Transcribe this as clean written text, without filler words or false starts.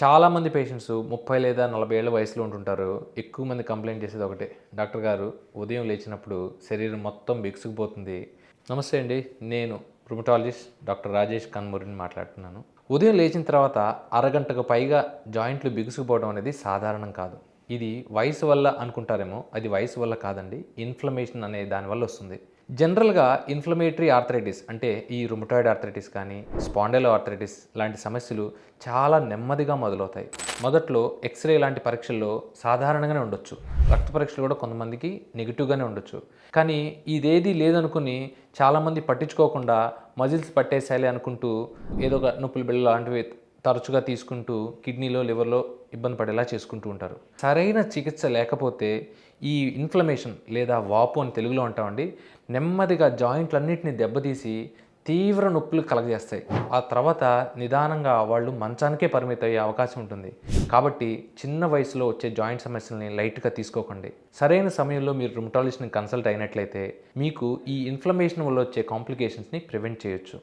చాలామంది పేషెంట్స్ 30 లేదా 40 ఏళ్ల వయసులో ఉంటుంటారు. ఎక్కువ మంది కంప్లెయింట్ చేసేది ఒకటే. డాక్టర్ గారు ఉదయం లేచినప్పుడు శరీరం మొత్తం బిగుసుకుపోతుంది. నమస్తే అండి. నేను రుమటాలజిస్ట్ డాక్టర్ రాజేష్ కన్మూరిని మాట్లాడుతున్నాను. ఉదయం లేచిన తర్వాత అరగంటకు పైగా జాయింట్లు బిగుసుకుపోవడం అనేది సాధారణం కాదు. ఇది వయసు వల్ల అనుకుంటారేమో, అది వయసు వల్ల కాదండి. ఇన్ఫ్లమేషన్ అనే దానివల్ల వస్తుంది. జనరల్‌గా ఇన్ఫ్లమేటరీ ఆర్థరైటిస్ అంటే ఈ రుమటాయిడ్ ఆర్థరైటిస్ కానీ, స్పాండైలో ఆర్థరైటిస్ లాంటి సమస్యలు చాలా నెమ్మదిగా మొదలవుతాయి. మొదట్లో ఎక్స్‌రే లాంటి పరీక్షల్లో సాధారణంగానే ఉండొచ్చు. రక్త పరీక్షలు కూడా కొంతమందికి నెగెటివ్‌గానే ఉండొచ్చు. కానీ ఇదేదీ లేదనుకుని చాలామంది పట్టించుకోకుండా మజిల్స్ పట్టేసాయలే అనుకుంటూ ఏదో ఒక నొప్పుల బిళ్ళ లాంటివి తరచుగా తీసుకుంటూ కిడ్నీలో, లివర్‌లో ఇబ్బంది పడేలా చేసుకుంటూ ఉంటారు. సరైన చికిత్స లేకపోతే ఈ ఇన్ఫ్లమేషన్ లేదా వాపు అని తెలుగులో అంటామండి, నెమ్మదిగా జాయింట్లన్నిటిని దెబ్బతీసి తీవ్ర నొప్పులు కలగజేస్తాయి. ఆ తర్వాత నిదానంగా వాళ్ళు మంచానికే పరిమితమయ్యే అవకాశం ఉంటుంది. కాబట్టి చిన్న వయసులో వచ్చే జాయింట్ సమస్యల్ని లైట్‌గా తీసుకోకండి. సరైన సమయంలో మీరు రుమటాలజిస్ట్‌ని కన్సల్ట్ అయినట్లయితే మీకు ఈ ఇన్ఫ్లమేషన్ వల్ల వచ్చే కాంప్లికేషన్స్‌ని ప్రివెంట్ చేయొచ్చు.